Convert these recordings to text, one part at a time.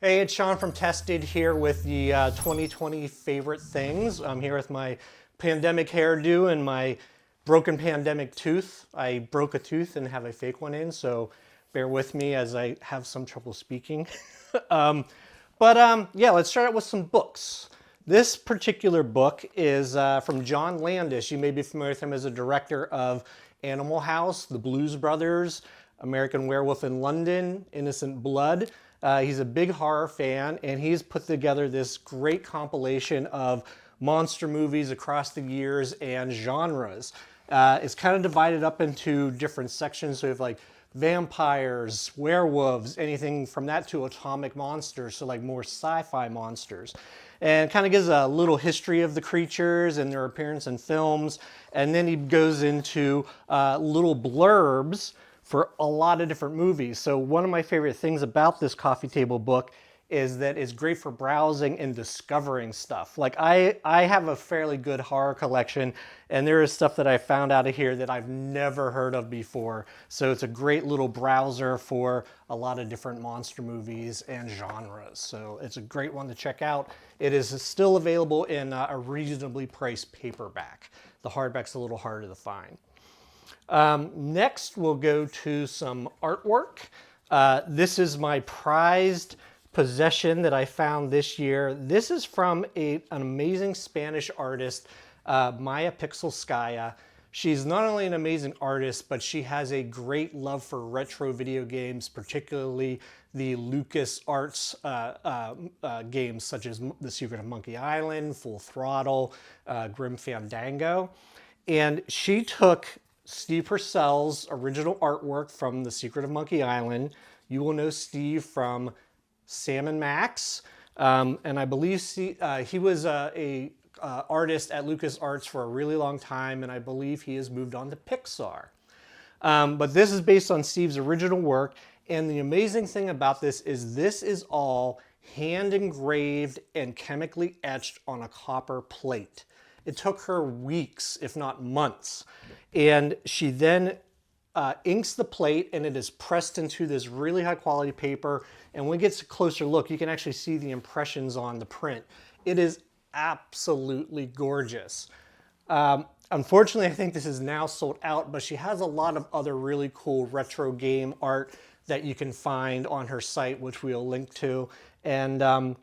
Hey, it's Sean from Tested here with the 2020 favorite things. I'm here with my pandemic hairdo and my broken pandemic tooth. I broke a tooth and have a fake one in, so bear with me as I have some trouble speaking. Yeah, let's start out with some books. This particular book is from John Landis. You may be familiar with him as a director of Animal House, The Blues Brothers, American Werewolf in London, Innocent Blood. He's a big horror fan, and he's put together this great compilation of monster movies across the years and genres. It's kind of divided up into different sections. So we have like vampires, werewolves, anything from that to atomic monsters, so like more sci-fi monsters. And kind of gives a little history of the creatures and their appearance in films. And then he goes into little blurbs for a lot of different movies. So one of my favorite things about this coffee table book is that it's great for browsing and discovering stuff. Like I have a fairly good horror collection, and there is stuff that I found out of here that I've never heard of before. So it's a great little browser for a lot of different monster movies and genres. So it's a great one to check out. It is still available in a reasonably priced paperback. The hardback's a little harder to find. Next, we'll go to some artwork. This is my prized possession that I found this year. This is from an amazing Spanish artist, Maya Pixelskaya. She's not only an amazing artist, but she has a great love for retro video games, particularly the LucasArts games such as The Secret of Monkey Island, Full Throttle, Grim Fandango. And she took Steve Purcell's original artwork from The Secret of Monkey Island. You will know Steve from Sam & Max. And I believe he was a artist at LucasArts for a really long time, and I believe he has moved on to Pixar. But this is based on Steve's original work, and the amazing thing about this is all hand engraved and chemically etched on a copper plate. It took her weeks, if not months. And she then inks the plate, and it is pressed into this really high quality paper. And when it gets a closer look, you can actually see the impressions on the print. It is absolutely gorgeous. Unfortunately, I think this is now sold out, but she has a lot of other really cool retro game art that you can find on her site, which we'll link to. And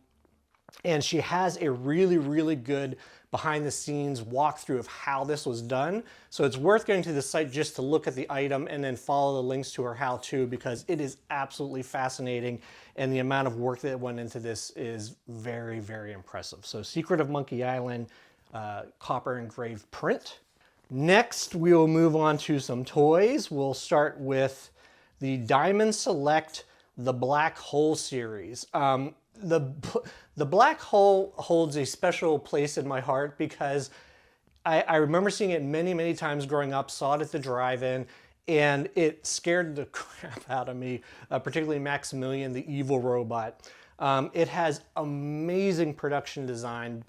she has a really, really good behind the scenes walkthrough of how this was done. So it's worth going to the site just to look at the item and then follow the links to her how-to, because it is absolutely fascinating, and the amount of work that went into this is very, very impressive. So Secret of Monkey Island, copper engraved print. Next, we will move on to some toys. We'll start with the Diamond Select The Black Hole series. The Black Hole holds a special place in my heart because I remember seeing it many, many times growing up, saw it at the drive-in, and it scared the crap out of me, particularly Maximilian, the evil robot. It has amazing production design,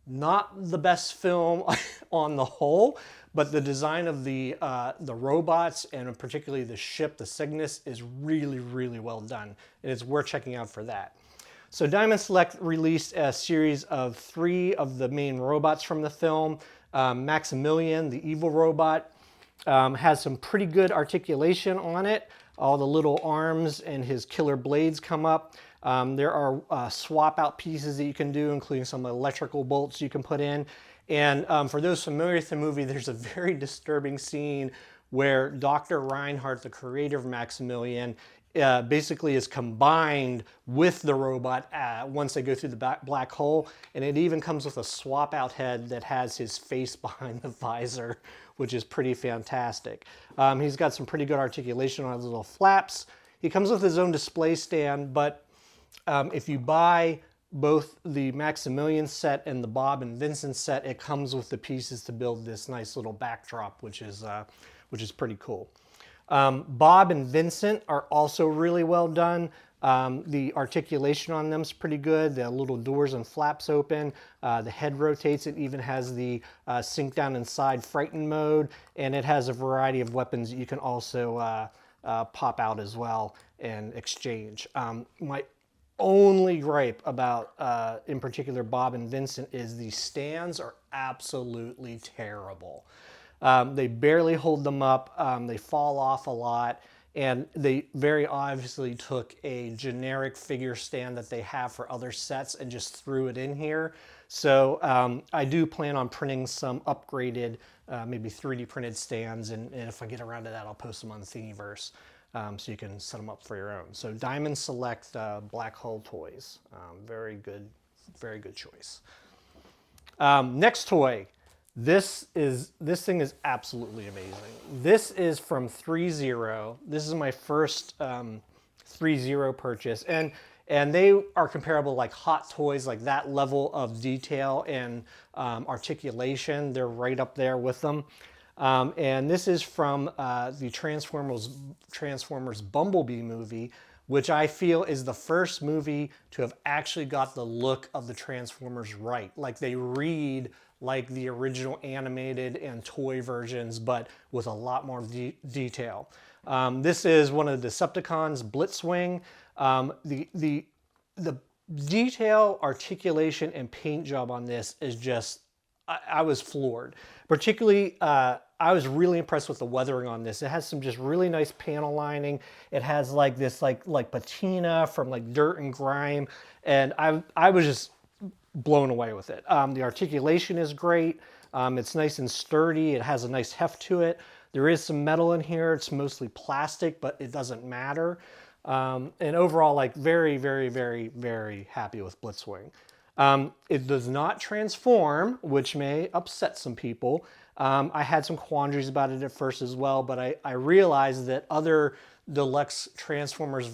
not the best film on the whole, but the design of the robots, and particularly the ship, the Cygnus, is really, really well done, and it's worth checking out for that. So Diamond Select released a series of 3 of the main robots from the film. Maximilian, the evil robot, has some pretty good articulation on it. All the little arms and his killer blades come up. There are swap out pieces that you can do, including some electrical bolts you can put in. And for those familiar with the movie, there's a very disturbing scene where Dr. Reinhardt, the creator of Maximilian, basically is combined with the robot once they go through the black hole, and it even comes with a swap out head that has his face behind the visor, which is pretty fantastic. He's got some pretty good articulation on his little flaps. He comes with his own display stand, but if you buy both the Maximilian set and the Bob and Vincent set, it comes with the pieces to build this nice little backdrop, which is pretty cool. Bob and Vincent are also really well done. The articulation on them is pretty good. The little doors and flaps open. The head rotates. It even has the sink down inside frighten mode, and it has a variety of weapons that you can also pop out as well and exchange. My only gripe about, in particular, Bob and Vincent is the stands are absolutely terrible. They barely hold them up. They fall off a lot. And they very obviously took a generic figure stand that they have for other sets and just threw it in here. So I do plan on printing some upgraded, maybe 3D printed stands. And if I get around to that, I'll post them on Thingiverse. So you can set them up for your own. So Diamond Select Black Hole Toys. Very good choice. Next toy. This thing is absolutely amazing. This is from 3.0. This is my first 3.0 purchase, and they are comparable like Hot Toys, like that level of detail and articulation. They're right up there with them. And this is from the Transformers Bumblebee movie, which I feel is the first movie to have actually got the look of the Transformers right. Like they read like the original animated and toy versions, but with a lot more detail. This is one of the Decepticons, Blitzwing. The detail, articulation, and paint job on this is just, I was floored. Particularly, I was really impressed with the weathering on this. It has some just really nice panel lining. It has like this like patina from like dirt and grime, and I was just blown away with it. The articulation is great. It's nice and sturdy. It has a nice heft to it. There is some metal in here. It's mostly plastic, but it doesn't matter. And overall, like very happy with Blitzwing. It does not transform, which may upset some people. I had some quandaries about it at first as well, but I realized that other deluxe Transformers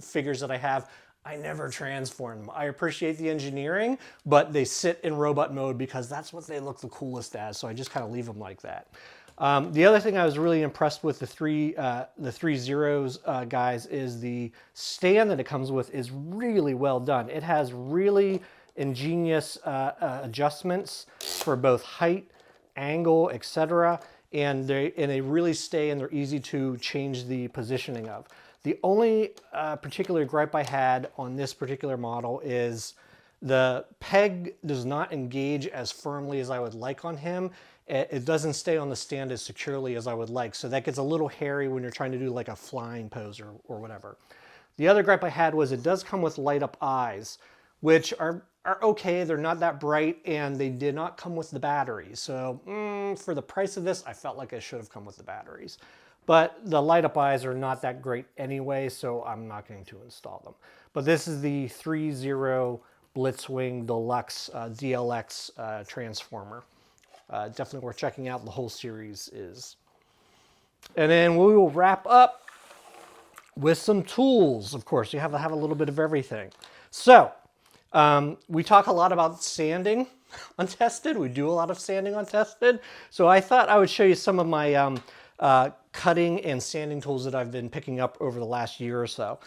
figures that I have, I never transform them. I appreciate the engineering, but they sit in robot mode because that's what they look the coolest as, so I just kind of leave them like that. The other thing I was really impressed with the 3.0s guys is the stand that it comes with is really well done. It has really ingenious adjustments for both height, angle, etc. And they really stay and they're easy to change the positioning of. The only particular gripe I had on this particular model is the peg does not engage as firmly as I would like on him. It doesn't stay on the stand as securely as I would like. So that gets a little hairy when you're trying to do like a flying pose or whatever. The other gripe I had was it does come with light up eyes, which are okay. They're not that bright and they did not come with the batteries. So for the price of this, I felt like it should have come with the batteries. But the light up eyes are not that great anyway, so I'm not going to install them. But this is the 3.0 Blitzwing Deluxe DLX Transformer. Definitely worth checking out. The whole series is. And then we will wrap up with some tools. Of course, you have to have a little bit of everything. So we talk a lot about sanding on Tested. We do a lot of sanding on Tested. So I thought I would show you some of my cutting and sanding tools that I've been picking up over the last year or so.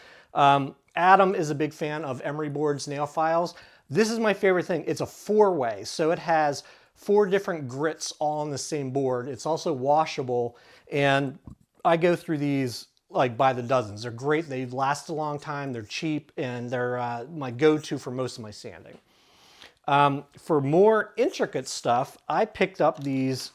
Adam is a big fan of emery boards, nail files. This is my favorite thing. It's a 4-way, so it has 4 different grits all on the same board. It's also washable, and I go through these like by the dozens. They're great. They last a long time. They're cheap, and they're my go-to for most of my sanding. For more intricate stuff, I picked up these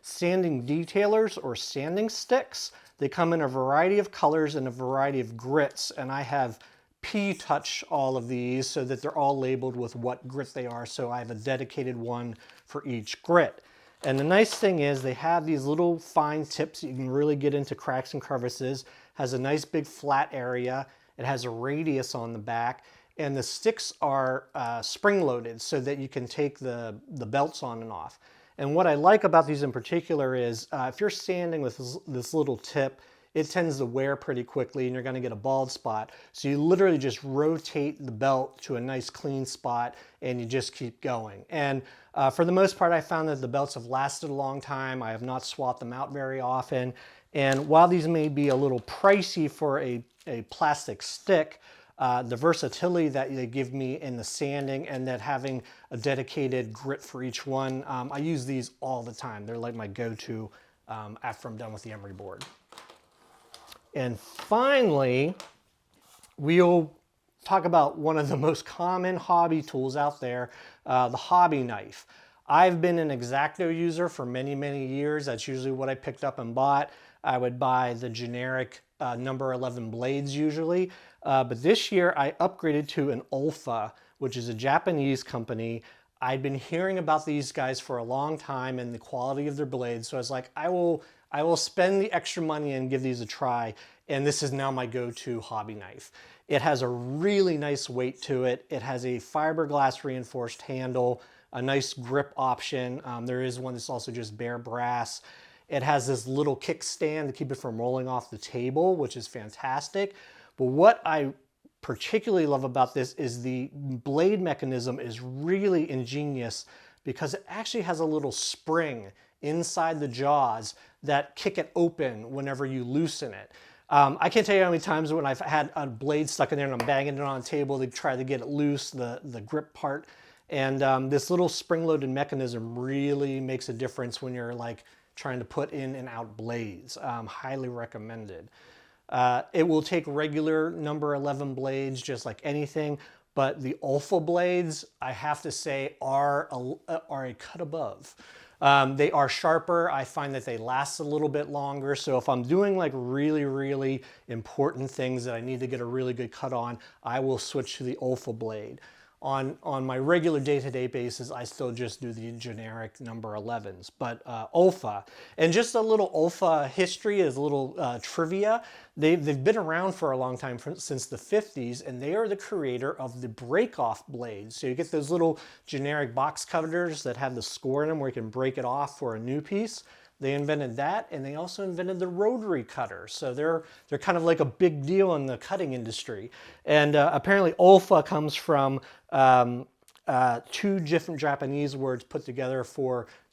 sanding detailers or sanding sticks. They come in a variety of colors and a variety of grits, and I have P-touch all of these so that they're all labeled with what grit they are, so I have a dedicated one for each grit. And the nice thing is they have these little fine tips that you can really get into cracks and crevices. Has a nice big flat area. It has a radius on the back, and the sticks are spring-loaded so that you can take the belts on and off. And what I like about these in particular is if you're sanding with this little tip, it tends to wear pretty quickly and you're going to get a bald spot. So you literally just rotate the belt to a nice clean spot and you just keep going. And for the most part, I found that the belts have lasted a long time. I have not swapped them out very often. And while these may be a little pricey for a plastic stick, the versatility that they give me in the sanding and that having a dedicated grit for each one, I use these all the time. They're like my go-to after I'm done with the emery board. And finally, we'll talk about one of the most common hobby tools out there, the hobby knife. I've been an X-Acto user for many, many years. That's usually what I picked up and bought. I would buy the generic number 11 blades usually, but this year I upgraded to an Olfa, which is a Japanese company. I'd been hearing about these guys for a long time and the quality of their blades, so I was like, I will spend the extra money and give these a try, and this is now my go-to hobby knife. It has a really nice weight to it. It has a fiberglass reinforced handle, a nice grip option. There is one that's also just bare brass. It has this little kickstand to keep it from rolling off the table, which is fantastic. But what I particularly love about this is the blade mechanism is really ingenious because it actually has a little spring inside the jaws that kick it open whenever you loosen it. I can't tell you how many times when I've had a blade stuck in there and I'm banging it on a table to try to get it loose, the grip part. And this little spring-loaded mechanism really makes a difference when you're like trying to put in and out blades. Highly recommended. It will take regular number 11 blades just like anything, but the Olfa blades, I have to say, are a cut above. They are sharper. I find that they last a little bit longer. So if I'm doing like really, really important things that I need to get a really good cut on, I will switch to the Olfa blade. On my regular day-to-day basis, I still just do the generic number 11s, but Olfa. And just a little Olfa history, is a little trivia. They've been around for a long time, since the 50s, and they are the creator of the break-off blades. So you get those little generic box cutters that have the score in them where you can break it off for a new piece. They invented that, and they also invented the rotary cutter. So they're kind of like a big deal in the cutting industry. And apparently Olfa comes from two different Japanese words put together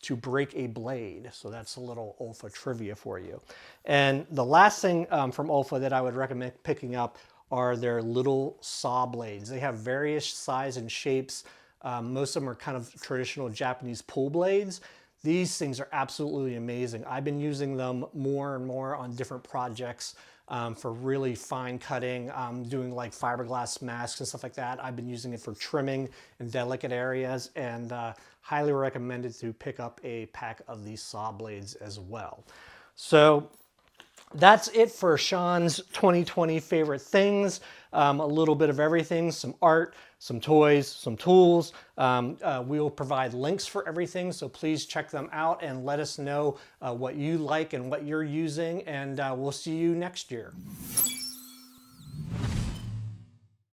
to break a blade. So that's a little Olfa trivia for you. And the last thing from Olfa that I would recommend picking up are their little saw blades. They have various sizes and shapes. Most of them are kind of traditional Japanese pull blades. These things are absolutely amazing. I've been using them more and more on different projects for really fine cutting, doing like fiberglass masks and stuff like that. I've been using it for trimming in delicate areas, and highly recommended to pick up a pack of these saw blades as well. So that's it for Sean's 2020 favorite things. A little bit of everything, some art, some toys, some tools. We will provide links for everything, so please check them out and let us know what you like and what you're using, and we'll see you next year.